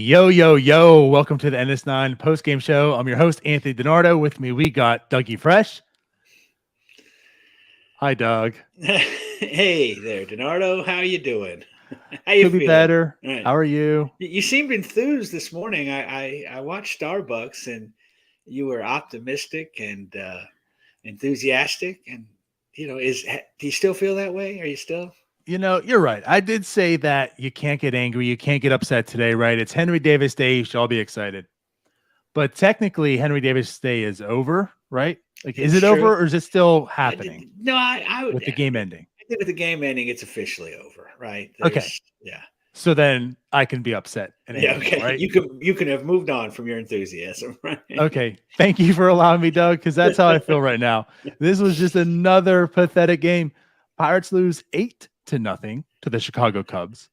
Yo, yo, yo. Welcome to the NS9 Postgame Show. I'm your host, Anthony DiNardo. With me, we got Dougie Fresh. Hi, Doug. Hey there, DiNardo. How you doing? How you Could be feeling? better. All right. How are you? You seemed enthused this morning. I watched Starbucks and you were optimistic and enthusiastic. And do you still feel that way? Are you still? You're right. I did say that you can't get angry. You can't get upset today, right? It's Henry Davis Day. You should all be excited. But technically, Henry Davis Day is over, right? Like, is It's it over true. or is it still happening No, I would. with the game ending? I think with the game ending, it's officially over, right? Okay. Yeah. So then I can be upset and Yeah, angry, okay. right? You can have moved on from your enthusiasm, right? Okay. Thank you for allowing me, Doug, because that's how I feel right now. This was just another pathetic game. Pirates lose 8-0 to the Chicago Cubs.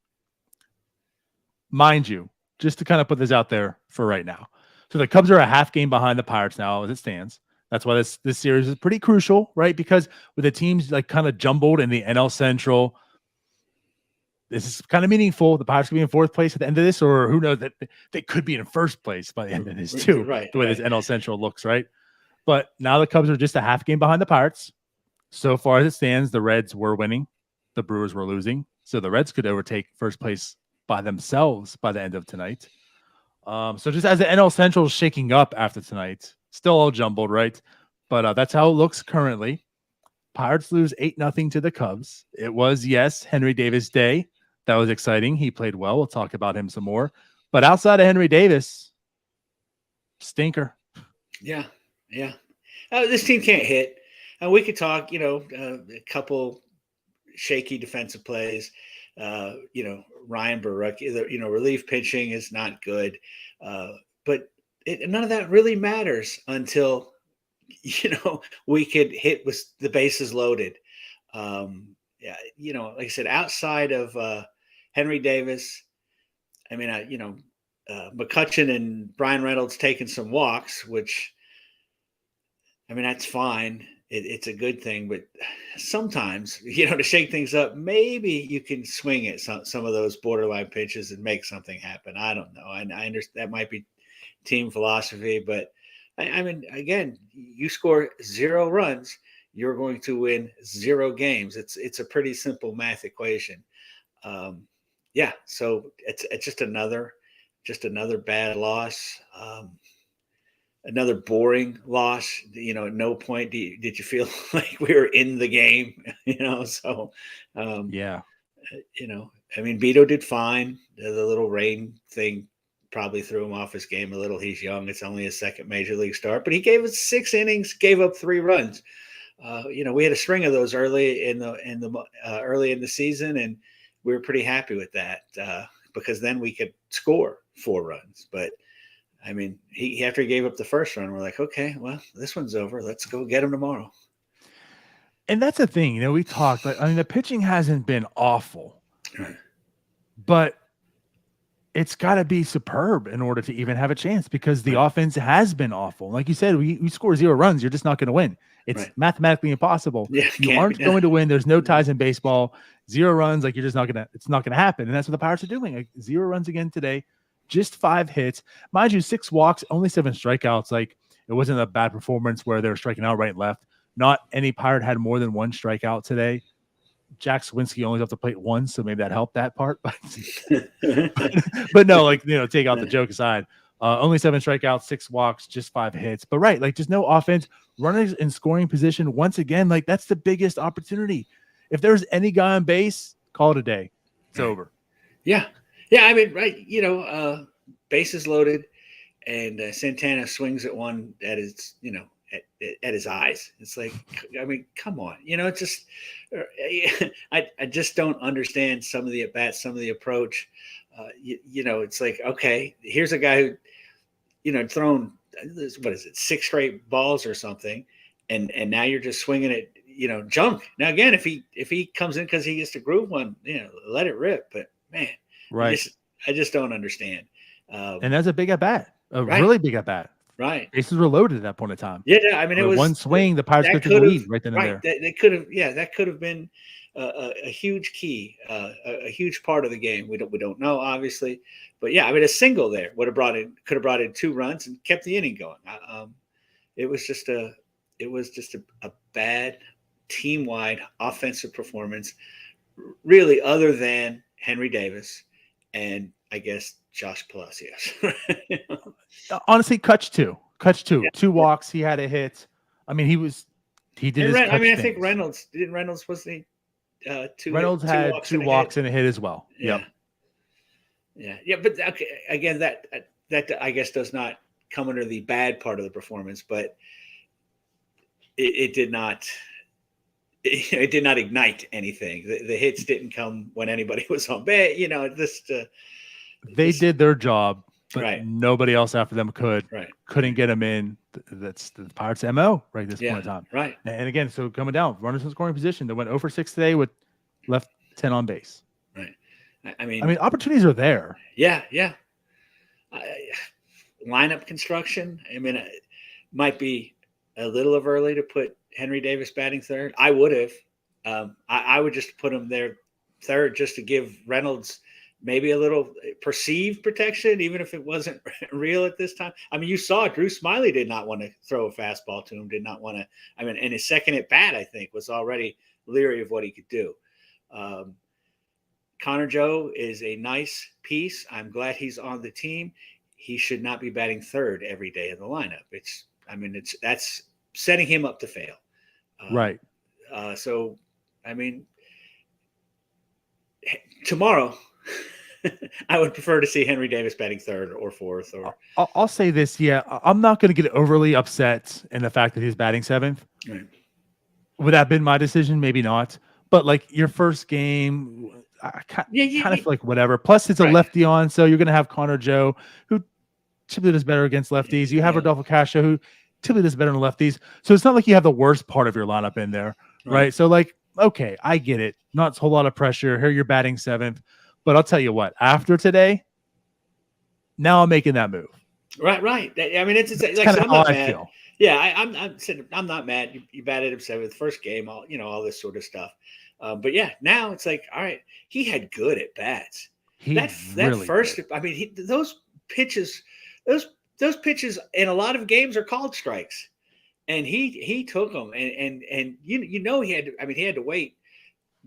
Mind you, just to kind of put this out there for right now. So the Cubs are a half game behind the Pirates now as it stands. That's why this series is pretty crucial, right? Because with the teams like kind of jumbled in the NL Central, this is kind of meaningful. The Pirates could be in fourth place at the end of this, or who knows that they could be in first place by the end of this too. Right. The way this NL Central looks, right? But now the Cubs are just a half game behind the Pirates. So far as it stands, the Reds were winning, the Brewers were losing, so the Reds could overtake first place by themselves by the end of tonight. So just as the NL Central is shaking up after tonight, still all jumbled, right? But that's how it looks currently. Pirates lose 8-0 to the Cubs. It was, yes, Henry Davis Day. That was exciting. He played well. We'll talk about him some more. But outside of Henry Davis, stinker. Yeah. This team can't hit. And we could talk, a couple shaky defensive plays. Ryan Baruch, relief pitching is not good. But none of that really matters until, we could hit with the bases loaded. Like I said, outside of Henry Davis, I mean, McCutcheon and Brian Reynolds taking some walks, which, I mean, that's fine. It's a good thing, but sometimes, to shake things up, maybe you can swing at some of those borderline pitches and make something happen. I don't know. I understand that might be team philosophy, but I mean, again, you score 0 runs, you're going to win 0 games. It's a pretty simple math equation. So it's just another bad loss. Another boring loss. At no point did you feel like we were in the game. So Yeah. I mean, Beto did fine. The little rain thing probably threw him off his game a little. He's young. It's only his second major league start, but he gave us 6 innings, gave up 3 runs. We had a string of those early in the season, and we were pretty happy with that because then we could score 4 runs. But I mean, after he gave up the first run, we're like, okay, well, this one's over. Let's go get him tomorrow. And that's the thing, we talked, the pitching hasn't been awful, but it's got to be superb in order to even have a chance because the offense has been awful. Like you said, we score 0 runs, you're just not going to win. It's mathematically impossible. Yeah, you aren't going to win. There's no ties in baseball. 0 runs, like you're just not going to. It's not going to happen. And that's what the Pirates are doing. Like 0 runs again today, just 5 hits, mind you, 6 walks, only 7 strikeouts. Like it wasn't a bad performance where they were striking out right and left. Not any Pirate had more than 1 strikeout today. Jack Swinski only off the plate once, so maybe that helped that part. But no, take out the joke aside. Only 7 strikeouts, 6 walks, just 5 hits. But right, just no offense. Runners in scoring position once again. That's the biggest opportunity. If there's any guy on base, call it a day. It's over. Yeah. I mean, right. Bases loaded, and Santana swings at one that is, at his eyes. It's like, I mean, come on, it's just, I just don't understand some of the at-bats, some of the approach. It's like, okay, here's a guy who, thrown, 6 straight balls or something. And now you're just swinging it, junk. Now, again, if he comes in because he gets to groove one, let it rip. But man, right. I just don't understand. And that's a big at-bat, really big at-bat. Right. Bases were loaded at that point in time. Yeah, I mean, it was one swing. The Pirates took the lead right then and there. That could have been a huge key, a huge part of the game. We don't know, obviously, but yeah, I mean, a single there could have brought in 2 runs and kept the inning going. It was just a bad team wide offensive performance, really, other than Henry Davis and I guess Josh Palacios. Honestly, Kutch too. Yeah. 2 walks. He had a hit. I mean, he did his I mean, I Kutch think things. Reynolds wasn't he 2 Reynolds had 2 walks and a hit as well. Yeah. Yep. Yeah. But okay, again, that I guess does not come under the bad part of the performance, but it did not. It did not ignite anything. The hits didn't come when anybody was on base. They did their job, but right. nobody else after them couldn't get them in. That's the Pirates' MO right at this point in time. Right. And again, so coming down, runners in scoring position. They went 0 for 6 today with left 10 on base. Right. I mean, opportunities are there. Yeah. Lineup construction. I mean, it might be a little of early to put Henry Davis batting third. I would have. I would just put him there third just to give Reynolds maybe a little perceived protection, even if it wasn't real at this time. I mean, you saw Drew Smiley did not want to throw a fastball to him, did not want to. I mean, and his second at bat, I think, was already leery of what he could do. Connor Joe is a nice piece. I'm glad he's on the team. He should not be batting third every day in the lineup. That's setting him up to fail. Right. So, I mean, tomorrow, I would prefer to see Henry Davis batting third or fourth. Or I'll say this, yeah, I'm not going to get overly upset in the fact that he's batting 7th. Right. Would that have been my decision? Maybe not. But like your first game, I kind of feel like whatever. Plus, it's a lefty on, so you're going to have Connor Joe, who typically does better against lefties. You have Rodolfo Castro, who typically does better than lefties. So it's not like you have the worst part of your lineup in there, right? So like, okay, I get it. Not a whole lot of pressure. Here you're batting 7th. But I'll tell you what, after today, now I'm making that move. Right. I mean, it's like kind of how I feel. Yeah, I'm not mad. You batted him 7th, first game, all this sort of stuff. But yeah, now it's like, all right, he had good at bats. That first, I mean, those pitches in a lot of games are called strikes, and he took them, and he had to wait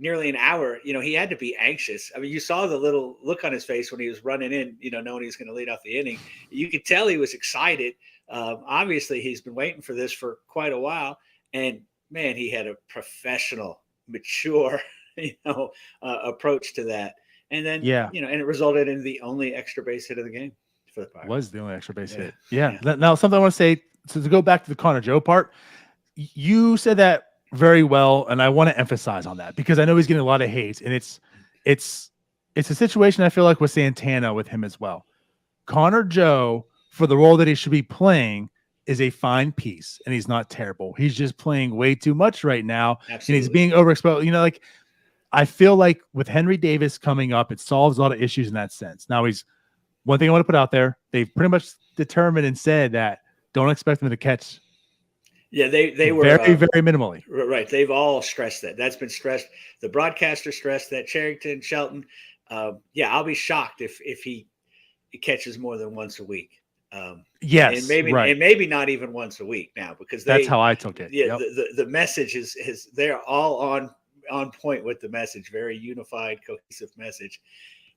nearly an hour. He had to be anxious. I mean, you saw the little look on his face when he was running in, knowing he was going to lead off the inning. You could tell he was excited. Obviously, he's been waiting for this for quite a while, and man, he had a professional, mature, approach to that. And then, and it resulted in the only extra base hit of the game for the Pirates. Was the only extra base hit. Yeah. Now, something I want to say, so to go back to the Connor Joe part, you said that very well, and I want to emphasize on that because I know he's getting a lot of hate, and it's a situation I feel like with Santana with him as well. Connor Joe, for the role that he should be playing, is a fine piece, and he's not terrible. He's just playing way too much right now. Absolutely. And he's being overexposed. I feel like with Henry Davis coming up, it solves a lot of issues in that sense. Now, one thing I want to put out there, they've pretty much determined and said that don't expect them to catch. Yeah, they were very, very minimally. Right. They've all stressed that. That's been stressed. The broadcaster stressed that. Charrington, Shelton. I'll be shocked if he catches more than once a week. Yes, and maybe not even once a week now, because that's how I took it. Yeah, the message is they're all on point with the message. Very unified, cohesive message.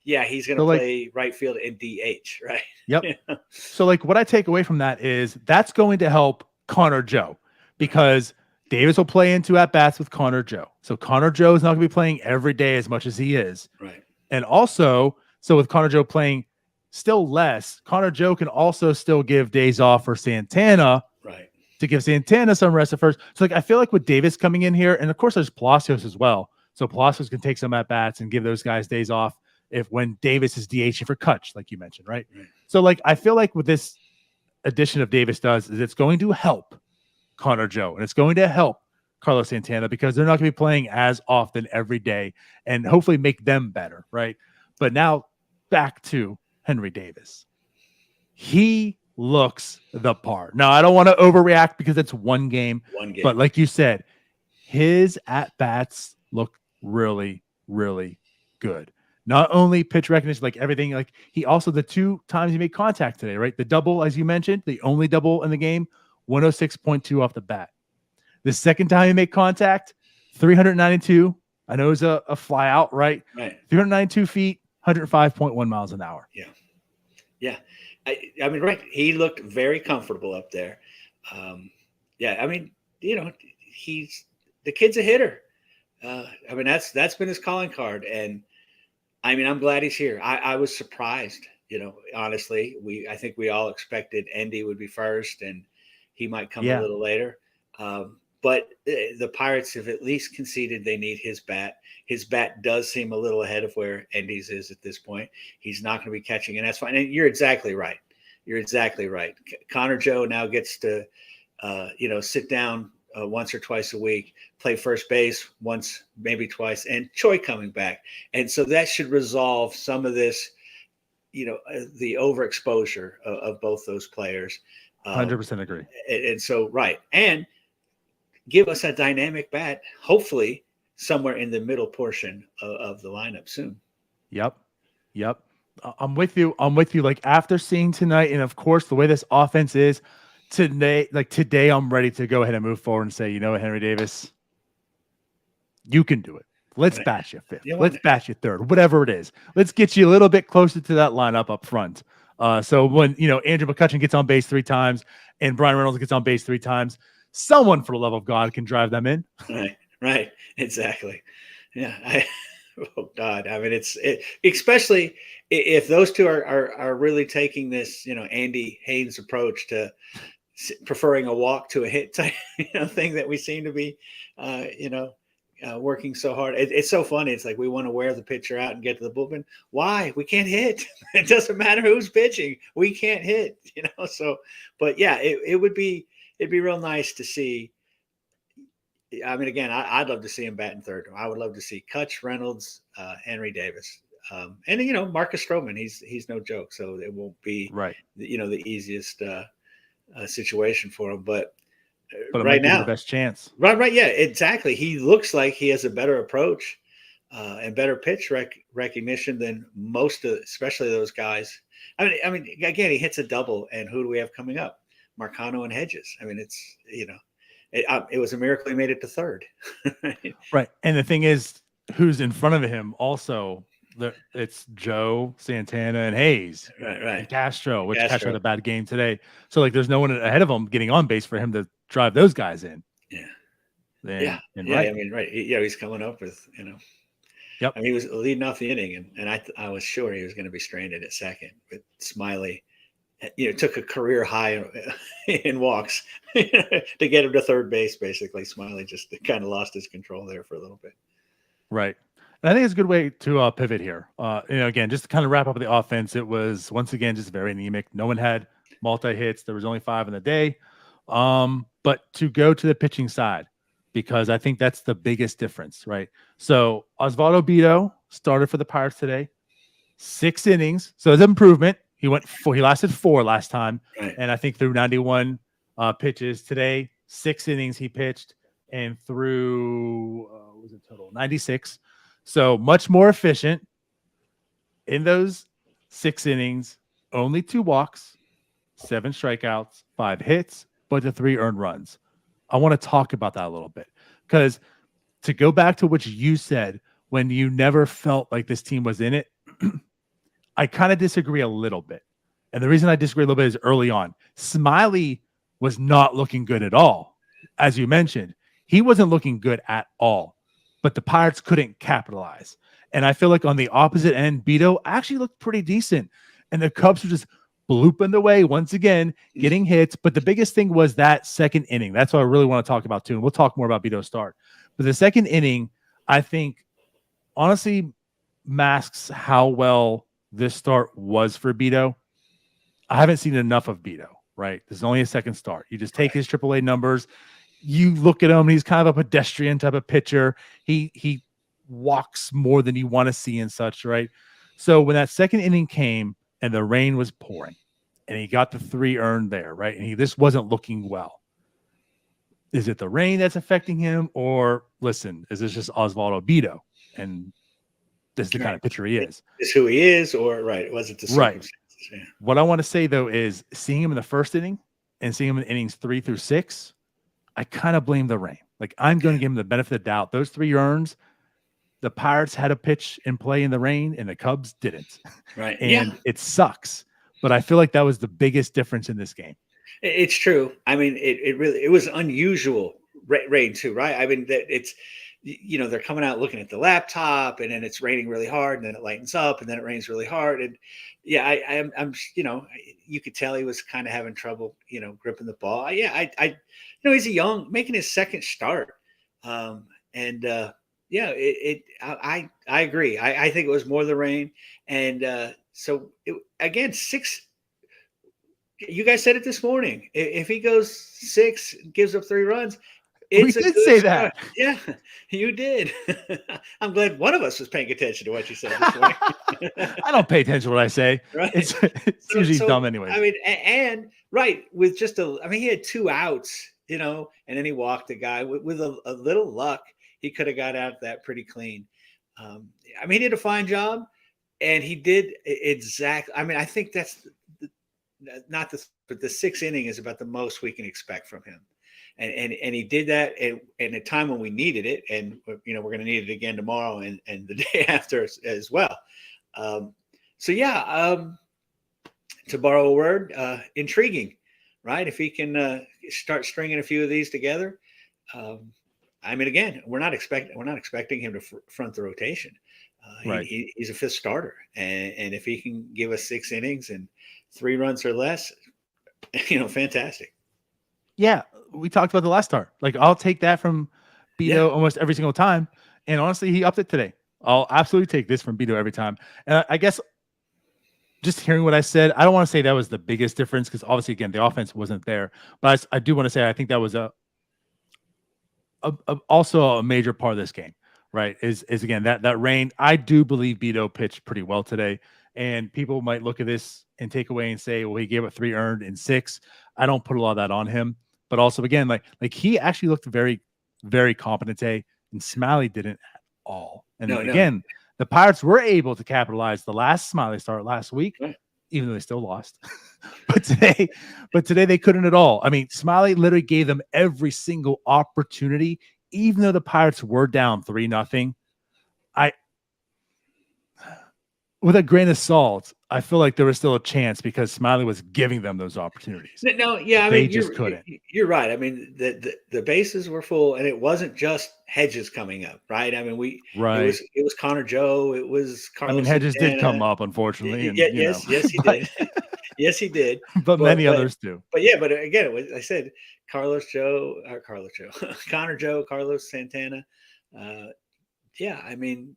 Yeah, he's going to play right field and DH, right? Yep. So what I take away from that is that's going to help Connor Joe, because Davis will play into at-bats with Connor Joe. So Connor Joe is not going to be playing every day as much as he is. Right. And also, so with Connor Joe playing still less, Connor Joe can also still give days off for Santana. Right. To give Santana some rest at first. So I feel like with Davis coming in here, and of course there's Palacios as well. So Palacios can take some at-bats and give those guys days off when Davis is DHing for Kutch, like you mentioned, right? So I feel like with this addition of Davis is it's going to help Connor Joe, and it's going to help Carlos Santana, because they're not going to be playing as often every day, and hopefully make them better, right? But now back to Henry Davis. He looks the part. Now, I don't want to overreact because it's one game, but like you said, his at-bats look really, really good. Not only pitch recognition, like everything, like he also, the 2 times he made contact today, right? The double, as you mentioned, the only double in the game, 106.2 off the bat. The second time he made contact, 392. I know it was a fly out, right? Right. 392 feet, 105.1 miles an hour. Yeah. Yeah. I mean, right. He looked very comfortable up there. Yeah. I mean, the kid's a hitter. I mean, that's been his calling card. And I mean, I'm glad he's here. I was surprised, honestly. I think we all expected Endy would be first and he might come a little later. But the Pirates have at least conceded they need his bat. His bat does seem a little ahead of where Endy's is at this point. He's not going to be catching, and that's fine. And you're exactly right. Connor Joe now gets to, sit down once or twice a week, play first base once, maybe twice, and Choi coming back. And so that should resolve some of this, the overexposure of both those players. 100% agree. And so, right. And give us a dynamic bat, hopefully somewhere in the middle portion of the lineup soon. Yep. I'm with you. Like after seeing tonight, and of course the way this offense is today, I'm ready to go ahead and move forward and say, Henry Davis, you can do it. Let's bat you fifth. Let's bat you third, whatever it is. Let's get you a little bit closer to that lineup up front. So when, Andrew McCutchen gets on base 3 times and Brian Reynolds gets on base 3 times, someone, for the love of God, can drive them in. Right. Exactly. Yeah. Oh God. I mean, especially if those two are really taking this, Andy Haynes approach to preferring a walk to a hit type, thing that we seem to be, working so hard. It's so funny. It's like we want to wear the pitcher out and get to the bullpen. Why? We can't hit. It doesn't matter who's pitching. We can't hit. So, but yeah, it'd be real nice to see. I mean, again, I'd love to see him batting third. I would love to see Kutch, Reynolds, Henry Davis, and Marcus Stroman. He's no joke, so it won't be the easiest situation for him. But right now, the best chance. Right, yeah, exactly. He looks like he has a better approach and better pitch recognition than most of, especially those guys. I mean, again, he hits a double, and who do we have coming up? Marcano and Hedges. I mean, it's it was a miracle he made it to third. Right, and the thing is, who's in front of him also? It's Joe, Santana, and Hayes, right, and Castro, which Castro had a bad game today. So there's no one ahead of him getting on base for him to drive those guys in. Yeah. I mean, right. He's coming up with, Yep. I mean, he was leading off the inning, and I was sure he was going to be stranded at second, but Smiley, took a career high in walks to get him to third base. Basically, Smiley just kind of lost his control there for a little bit. Right. And I think it's a good way to pivot here. Again, just to kind of wrap up the offense, it was once again just very anemic. No one had multi-hits. There was only 5 in the day. But to go to the pitching side, because I think that's the biggest difference, right? So Osvaldo Bido started for the Pirates today, 6 innings. So it's an improvement. He lasted 4 last time, and I think threw 91 pitches today. 6 innings he pitched and threw what was it total 96. So much more efficient in those 6 innings. Only 2 walks, 7 strikeouts, 5 hits, but the 3 earned runs. I want to talk about that a little bit because to go back to what you said when you never felt like this team was in it. I kind of disagree a little bit. And the reason I disagree a little bit is early on. Smiley was not looking good at all. As you mentioned, he wasn't looking good at all. But the Pirates couldn't capitalize. And I feel like on the opposite end, Bido actually looked pretty decent. And the Cubs were just blooping the way once again, getting hits. But the biggest thing was that second inning. That's what I really want to talk about too. And we'll talk more about Bido's start. But the second inning, I think, honestly masks how well this start was for Bido. I haven't seen enough of Bido, right? This is only a second start. You just take his AAA numbers. You look at him, he's kind of a pedestrian type of pitcher. He walks more than you want to see and such, right? So when that second inning came and the rain was pouring and he got the 3 earned there, right? And this wasn't looking well. Is it the rain that's affecting him? Or listen, is this just Osvaldo Bido? and this is the kind Right. of pitcher he is. Is who he is, or right? It wasn't the Right. circumstances. Yeah. What I want to say though is seeing him in the first inning and seeing him in innings 3 through 6, I kind of blame the rain. Like I'm going to give him the benefit of the doubt. Those 3 earns, the Pirates had a pitch in play in the rain and the Cubs didn't. Right. And it sucks. But I feel like that was the biggest difference in this game. It's true. I mean, it was unusual rain too, right? I mean, it's, they're coming out looking at the laptop, and then it's raining really hard, and then it lightens up, and then it rains really hard, and yeah, I'm you could tell he was kind of having trouble, gripping the ball. Yeah, he's making his second start, and I agree. I think it was more the rain, and again, 6. You guys said it this morning. If he goes 6, gives up 3 runs, we did say that. Yeah, you did. I'm glad one of us was paying attention to what you said this morning. I don't pay attention to what I say. Right. It's usually dumb anyway. I mean, and right, with just he had 2 outs, and then he walked the guy with a little luck. He could have got out that pretty clean. He did a fine job, and he did exactly. I mean, I think that's but the 6th inning is about the most we can expect from him. And he did that in a time when we needed it. And, we're going to need it again tomorrow and the day after as well. To borrow a word, intriguing, right? If he can start stringing a few of these together. Again, we're not expecting him to front the rotation. Right. He's a 5th starter. And if he can give us 6 innings and 3 runs or less, fantastic. Yeah, we talked about the last start. Like, I'll take that from Beto almost every single time. And honestly, he upped it today. I'll absolutely take this from Beto every time. And I guess just hearing what I said, I don't want to say that was the biggest difference because obviously, again, the offense wasn't there. But I do want to say I think that was also a major part of this game, right? Is again, that rain. I do believe Beto pitched pretty well today. And people might look at this and take away and say, well, he gave up 3 earned in 6. I don't put a lot of that on him. But also, again, like he actually looked very, very competent today, and Smiley didn't at all. And again, the Pirates were able to capitalize the last Smiley start last week, even though they still lost. but today they couldn't at all. I mean, Smiley literally gave them every single opportunity, even though the Pirates were down 3-0. With a grain of salt, I feel like there was still a chance because Smiley was giving them those opportunities. No, yeah, they just couldn't. You're right. I mean, the bases were full, and it wasn't just Hedges coming up, right? I mean, it was Connor Joe, it was Carlos. Hedges did come up, unfortunately. And, yes, he did. Yes, he did. But many others do. But yeah, but again, I said Connor Joe, Carlos Santana. I mean,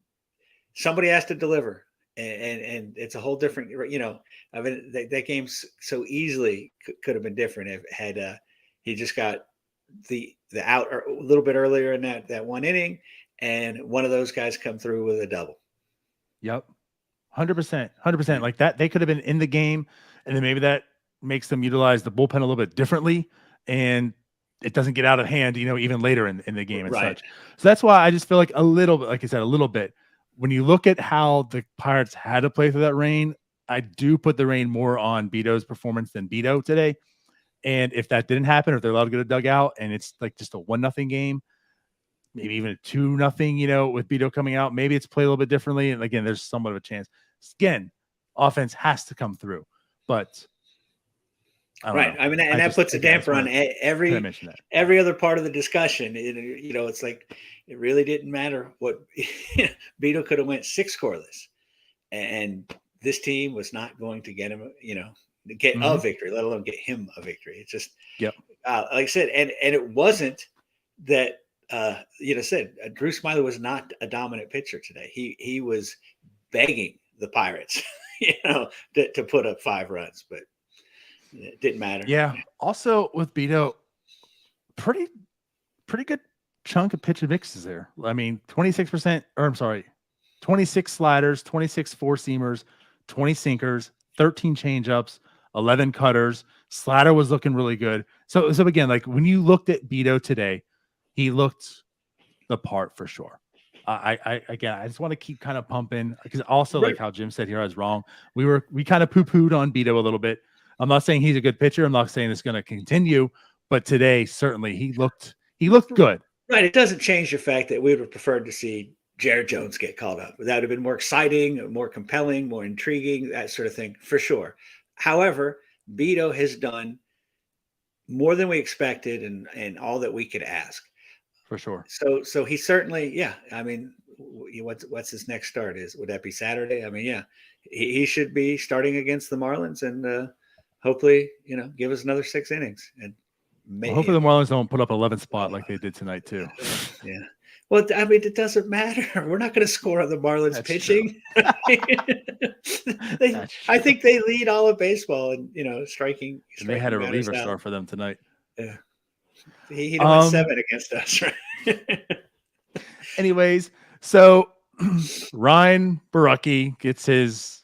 somebody has to deliver. And it's a whole different, that game so easily could have been different if had he just got the out a little bit earlier in that 1 inning, and one of those guys come through with a double. Yep, 100%. Like that, they could have been in the game, and then maybe that makes them utilize the bullpen a little bit differently, and it doesn't get out of hand, even later in the game and such. So that's why I just feel like a little bit, like I said, a little bit. When you look at how the Pirates had to play through that rain, I do put the rain more on Beto's performance than Beto today. And if that didn't happen, or if they're allowed to get a dugout and it's like just a 1-0 game, maybe even a 2-0, with Beto coming out, maybe it's played a little bit differently. And again, there's somewhat of a chance. Again, offense has to come through, but right. I mean, and that puts a damper on every other part of the discussion. It's like it really didn't matter what Beto could have went 6 scoreless, and this team was not going to get him, a victory, let alone get him a victory. It's just, like I said, and it wasn't that Drew Smiley was not a dominant pitcher today. He was begging the Pirates, to put up 5 runs, but it didn't matter. Yeah. Also with Beto, pretty good chunk of pitch and mixes there. I mean, 26 sliders, 26 4-seamers, 20 sinkers, 13 changeups, 11 cutters. Slider was looking really good. So again, like when you looked at Beto today, he looked the part for sure. Again, I just want to keep kind of pumping because also Right. like how Jim said here, I was wrong. We kind of poo-pooed on Beto a little bit. I'm not saying he's a good pitcher. I'm not saying it's going to continue, but today certainly he looked good. Right. It doesn't change the fact that we would have preferred to see Jared Jones get called up. That would have been more exciting, more compelling, more intriguing, that sort of thing, for sure. However, Beto has done more than we expected and all that we could ask. For sure. So he certainly, yeah. I mean, what's his next start? Would that be Saturday? I mean, yeah, he should be starting against the Marlins and hopefully, give us another 6 innings. And hopefully the Marlins don't put up 11 spot like they did tonight too. Yeah. Well, I mean, it doesn't matter. We're not going to score on the Marlins That's pitching. I think they lead all of baseball in striking. And they had a reliever out. start for them tonight. Yeah. He won 7 against us, right? Anyways, so Ryan Borucki gets his,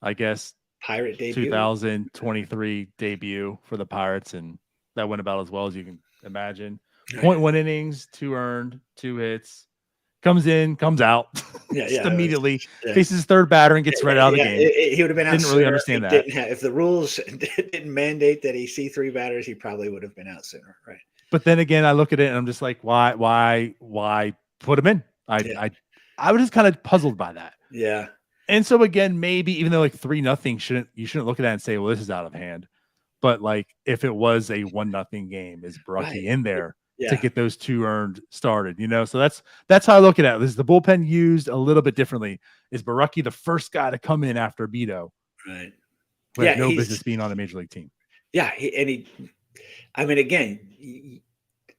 I guess, Pirate debut, 2023 debut for the Pirates, and that went about as well as you can imagine. 0.1 innings, 2 earned, 2 hits. Comes in, comes out, immediately. Faces his third batter and gets right out of the game. He would have been out. Didn't really understand that. If the rules didn't mandate that he see 3 batters, he probably would have been out sooner, right? But then again, I look at it and I'm just like, why put him in? I was just kind of puzzled by that. Yeah. And so again, maybe even though like 3-0 you shouldn't look at that and say, well, this is out of hand. But like if it was a 1-0 game, is Borucki in there to get those 2 earned started? So that's how I look at it. Is the bullpen used a little bit differently? Is Borucki the first guy to come in after Beto? Right. With no business being on a major league team. Yeah, I mean, again,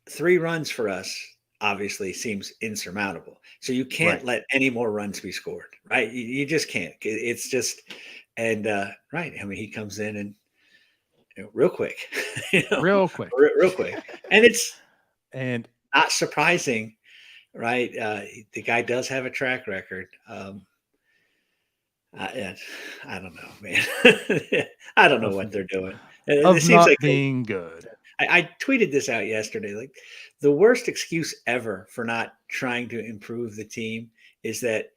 3 runs for us obviously seems insurmountable. So you can't let any more runs be scored, right? You just can't. It's just, and right. I mean, he comes in and real quick, real quick, and it's and not surprising, right? The guy does have a track record. I don't know, man. I don't know what they're doing. It seems not like being good. I tweeted this out yesterday. Like, the worst excuse ever for not trying to improve the team is that,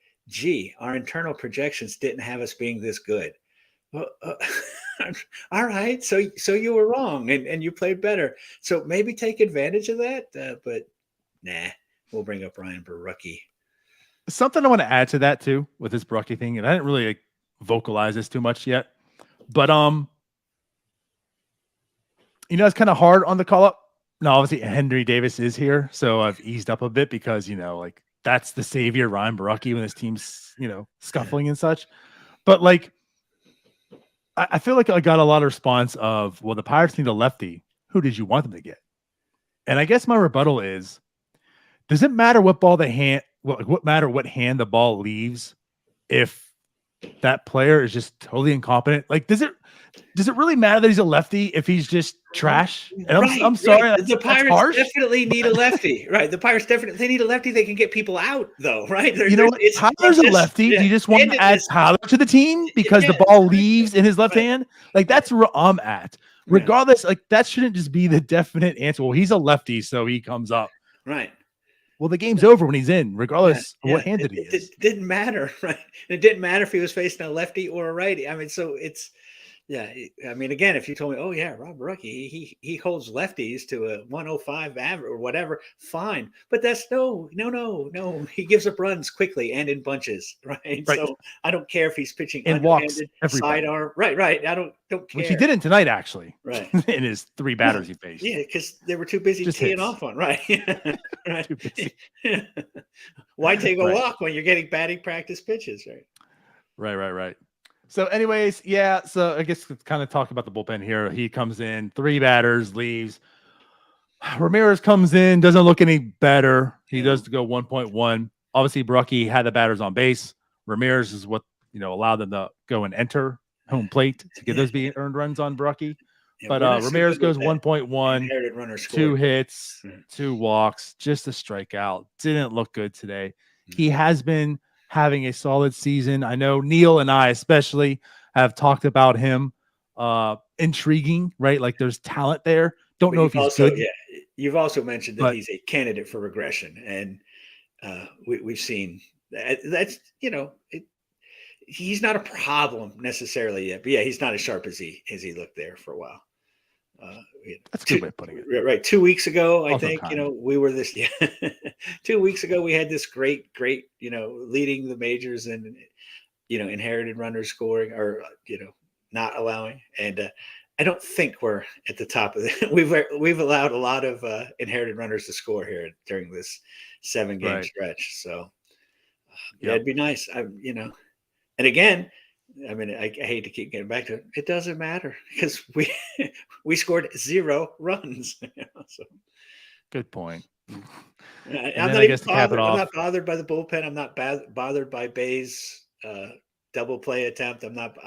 our internal projections didn't have us being this good. Well, all right. So you were wrong and you played better. So maybe take advantage of that. But nah, we'll bring up Ryan Borucki. Something I want to add to that too with this Borucki thing, and I didn't really vocalize this too much yet, but it's kind of hard on the call up. Now, obviously Henry Davis is here, so I've eased up a bit because like that's the savior, Ryan Borucki, when his team's scuffling and such. But like, I feel like I got a lot of response of, well, the Pirates need a lefty. Who did you want them to get? And I guess my rebuttal is, does it matter what ball they hand? What matter what hand the ball leaves if that player is just totally incompetent? Like, does it really matter that he's a lefty if he's just trash? And I'm sorry, the Pirates definitely need a lefty, right? The Pirates they need a lefty. They can get people out, though, right? Tyler's a lefty. Do you just want to add Tyler to the team because the ball leaves in his left hand? Like, that's where I'm at. Regardless, like, that shouldn't just be the definite answer. Well, he's a lefty, so he comes up. Right. Well, the game's over when he's in, regardless of what handed he is. It didn't matter, right? It didn't matter if he was facing a lefty or a righty. I mean, so it's, I mean, again, if you told me, oh yeah, Rob Borucki, he holds lefties to a 105 average or whatever, fine. But that's no. He gives up runs quickly and in bunches, right? So I don't care if he's pitching and walks sidearm, right. I don't care. Which he didn't tonight, actually, right? In his 3 batters he faced. Yeah, because they were too busy teeing off on, right? Right. Too busy. Why take a walk when you're getting batting practice pitches, right? Right. So anyways, so I guess let's kind of talk about the bullpen here. He comes in, 3 batters, leaves. Ramirez comes in, doesn't look any better. He does to go 1.1. Obviously, Borucki had the batters on base. Ramirez is what, allowed them to go and enter home plate to get those earned runs on Borucki. But Ramirez goes 1.1, 2 hits, 2 walks, just a strikeout. Didn't look good today. He has been having a solid season. I know Neil and I especially have talked about him. Intriguing, right? Like, there's talent there. Don't know if he's good. Yeah, you've also mentioned that he's a candidate for regression, and we've seen that's he's not a problem necessarily yet, but yeah, he's not as sharp as he looked there for a while. That's a good way of putting it. Right. 2 weeks ago, I Also think, kind. we were this, yeah. 2 weeks ago, we had this great, leading the majors and, inherited runners scoring or, not allowing. And I don't think we're at the top of it. We've allowed a lot of inherited runners to score here during this 7-game Right. stretch. So yeah, Yep. it'd be nice. And again, I mean, I hate to keep getting back to it. It doesn't matter because we scored 0 runs. So Good point. I'm And then not I even guess to cap it bothered. I'm off, not bothered by the bullpen. I'm not bothered by Bay's double play attempt. I'm not.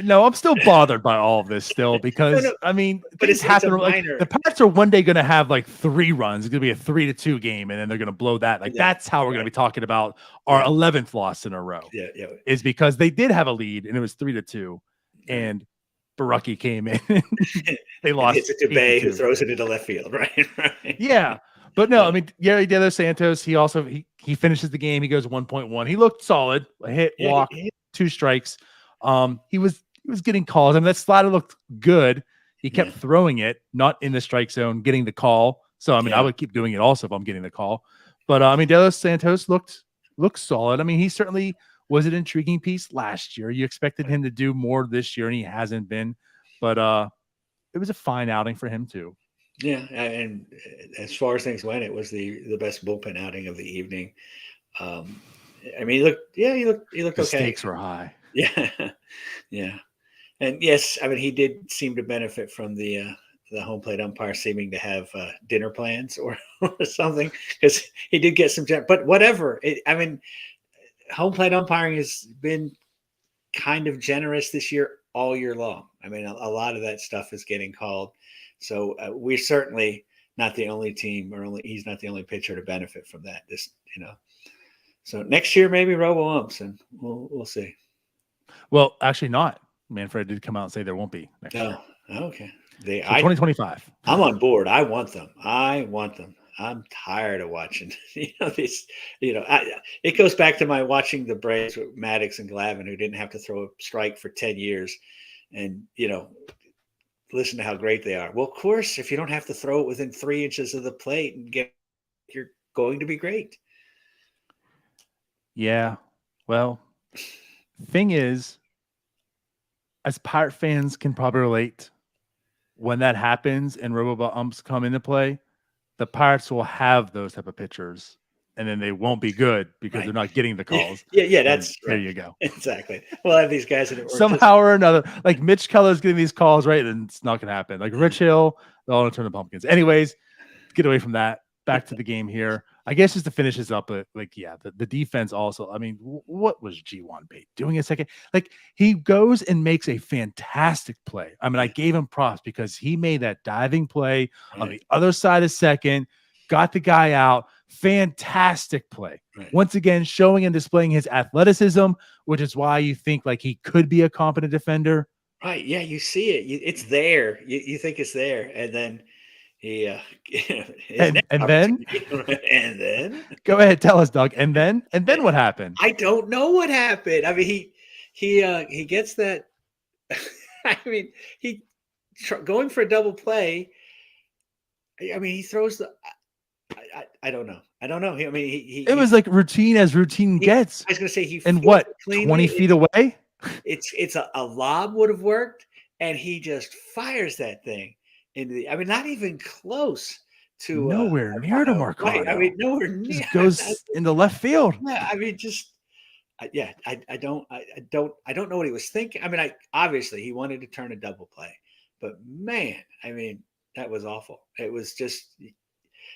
no, I'm still bothered by all of this still because No, I mean but things it's a happen. Like minor. the Pirates are one day going to have like 3 runs. It's going to be a 3-2 game, and then they're going to blow that. Like Yeah, that's how we're going to right. be talking about our Yeah. 11th loss in a row. Yeah. Is because they did have a lead and it was 3-2, Right. and Baraki came in. They And lost hits it to Bay, who 8-2. throws it into left field. Right. Yeah. But no, I mean, Gary De Los Santos, he also he finishes the game. He goes 1.1. He looked solid. A hit, Yeah, walk, 2 strikes. He was getting calls. I mean, that slider looked good. He kept throwing it, not in the strike zone, getting the call. So I mean, I would keep doing it also if I'm getting the call. But I mean, De Los Santos looked solid. I mean, he certainly was an intriguing piece last year. You expected him to do more this year, and he hasn't been. But it was a fine outing for him too. Yeah, and as far as things went, it was the best bullpen outing of the evening. I mean, he looked The okay. stakes were high. Yeah, yeah, and yes, I mean, he did seem to benefit from the home plate umpire seeming to have dinner plans or something because he did get some. But whatever, I mean, home plate umpiring has been kind of generous this year all year long. I mean, a lot of that stuff is getting called. So we're certainly not the only team, he's not the only pitcher to benefit from that. So next year maybe robo umps, and we'll see. Well, actually, not. Manfred did come out and say there won't be next year. Okay. So 2025. I'm on board. I want them. I'm tired of watching. This. It goes back to my watching the Braves with Maddox and Glavine, who didn't have to throw a strike for 10 years, and listen to how great they are. Well, of course, if you don't have to throw it within 3 inches of the plate you're going to be great. Yeah. Well, thing is, as Pirate fans can probably relate, when that happens and robo umps come into play, the Pirates will have those type of pitchers, and then they won't be good because they're not getting the calls. Yeah, that's there. Right. You go. Exactly. We'll have these guys that somehow or another. Like Mitch Keller's getting these calls, right? And it's not going to happen. Like Rich Hill, they'll all turn the pumpkins. Anyways, get away from that. Back to the game here. I guess just to finish this up, the defense also. I mean, what was G1 Bate doing a second? Like he goes and makes a fantastic play. I mean, I gave him props because he made that diving play on the other side of second, got the guy out. Fantastic play. Right. Once again, showing and displaying his athleticism, which is why you think like he could be a competent defender. Right. Yeah, you see it. It's there. You think it's there, and then he and then go ahead, tell us, Doug. And then what happened? I don't know what happened. I mean, he gets that. I mean, going for a double play. I mean, he throws the. I don't know. I don't know. I mean, it was like routine as routine gets. I was going to say and what 20 feet away. It's a lob would have worked, and he just fires that thing into the. I mean, not even close to nowhere near to Marcano. Right. I mean, nowhere near. Just goes into left field. Yeah. I mean, I don't know what he was thinking. I mean, obviously he wanted to turn a double play, but man, I mean, that was awful. It was just.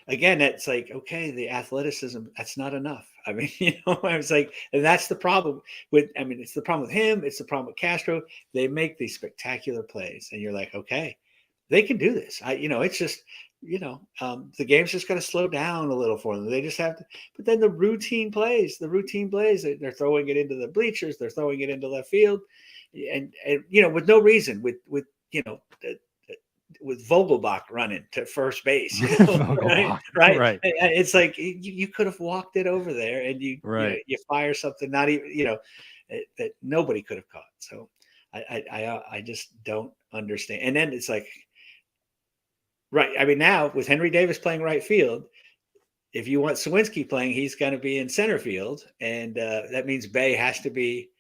Again, it's like, okay, the athleticism, that's not enough. I mean, I was like, and that's the problem it's the problem with him. It's the problem with Castro. They make these spectacular plays and you're like, okay, they can do this. It's just, the game's just going to slow down a little for them. They just have to, but then the routine plays, they're throwing it into the bleachers. They're throwing it into left field and with no reason with with Vogelbach running to first base, you know, right? Right. It's like you could have walked it over there, and you fire something not even that nobody could have caught. So I just don't understand. And then it's like, right. I mean, now with Henry Davis playing right field, if you want Sawinski playing, he's going to be in center field, and that means Bay has to be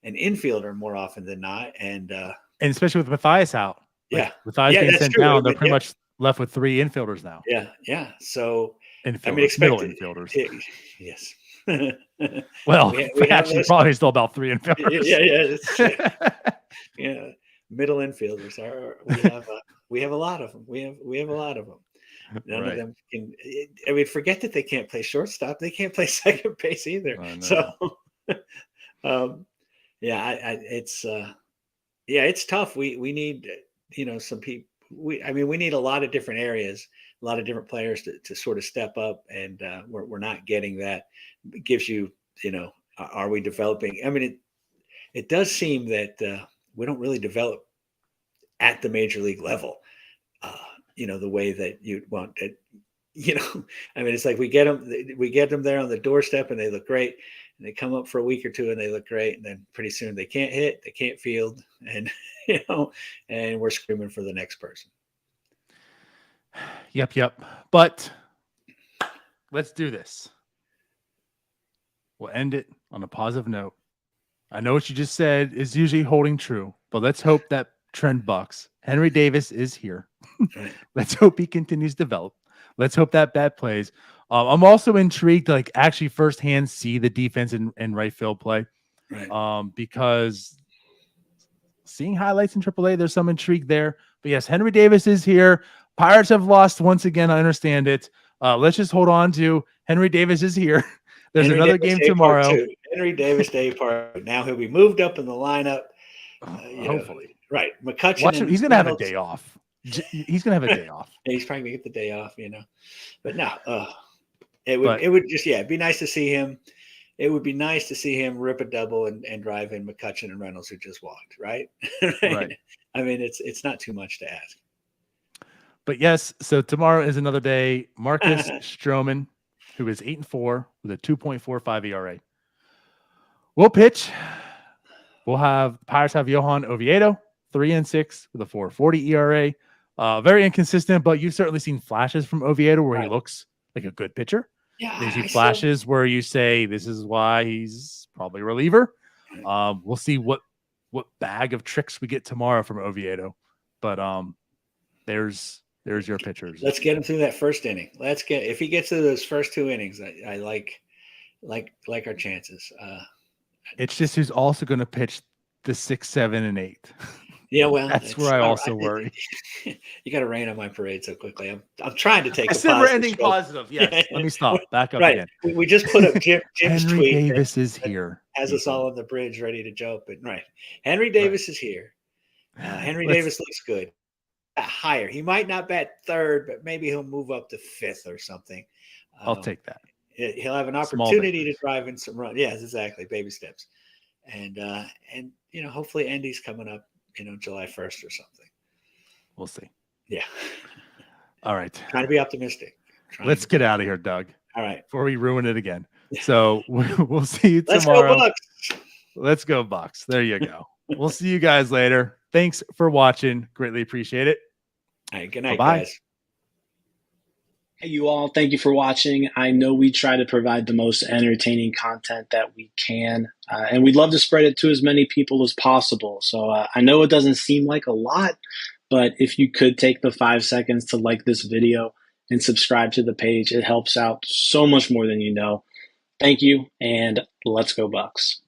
an infielder more often than not. And especially with Matthias out. Matthias being sent down, they're pretty much left with 3 infielders now. Yeah. So infielders, middle infielders. Yes. Well, actually, probably still about 3 infielders. Yeah. Middle infielders are. We have a lot of them. We have a lot of them. None of them can. I mean, forget that they can't play shortstop. They can't play second base either. So, it's tough. We need some people. We need a lot of different areas, a lot of different players to sort of step up, and we're not getting that. It gives you, are we developing? I mean, it does seem that we don't really develop at the major league level. The way that you'd want it, I mean, it's like we get them there on the doorstep and they look great, and they come up for a week or two and they look great. And then pretty soon they can't hit, they can't field, and, and we're screaming for the next person. Yep. But let's do this. We'll end it on a positive note. I know what you just said is usually holding true, but let's hope that trend bucks. Henry Davis is here. Let's hope he continues to develop. Let's hope that bat plays. I'm also intrigued to actually firsthand see the defense in right field play. Because seeing highlights in AAA, there's some intrigue there. But yes, Henry Davis is here. Pirates have lost once again. I understand it. Let's just hold on to Henry Davis is here. There's another game tomorrow. Henry Davis Day part. Now he'll be moved up in the lineup. Hopefully. Right. McCutcheon. He's going to have a day off. He's going to have a day off. He's probably going to get the day off, But no, it would just, it'd be nice to see him. It would be nice to see him rip a double and drive in McCutcheon and Reynolds, who just walked, right? Right. I mean, it's not too much to ask. But yes, so tomorrow is another day. Marcus Stroman, who is 8-4 with a 2.45 ERA. We'll pitch. We'll have Pirates have Johan Oviedo, 3-6 with a 4.40 ERA. Very inconsistent, but you've certainly seen flashes from Oviedo where he looks like a good pitcher. Yeah, you see flashes where you say this is why he's probably a reliever. We'll see what bag of tricks we get tomorrow from Oviedo. But there's your pitchers. Let's get him through that first inning. If he gets to those first 2 innings, I like our chances. It's just who's also going to pitch the 6, 7, and 8. Yeah, well, that's where I also worry. You got to rain on my parade so quickly. I'm trying to take. I said we're ending positive. Yes. Let me stop. Back up again. We just put up Jim's Henry tweet. Davis is here. Has us all on the bridge, ready to jump. And Henry Davis is here. Henry Davis looks good. Higher. He might not bat third, but maybe he'll move up to 5th or something. I'll take that. He'll have an opportunity to drive in some runs. Yes, exactly. Baby steps. And hopefully Andy's coming up, July 1st or something. We'll see. Yeah. All right. Trying to be optimistic. Let's get out of here, Doug. All right. Before we ruin it again. So we'll see you tomorrow. Let's go Bucks. Let's go Bucks. There you go. We'll see you guys later. Thanks for watching. Greatly appreciate it. All right. Good night, Bye-bye. guys. Hey, you all. Thank you for watching. I know we try to provide the most entertaining content that we can, and we'd love to spread it to as many people as possible. So I know it doesn't seem like a lot, but if you could take the 5 seconds to like this video and subscribe to the page, it helps out so much more than you know. Thank you, and let's go Bucks.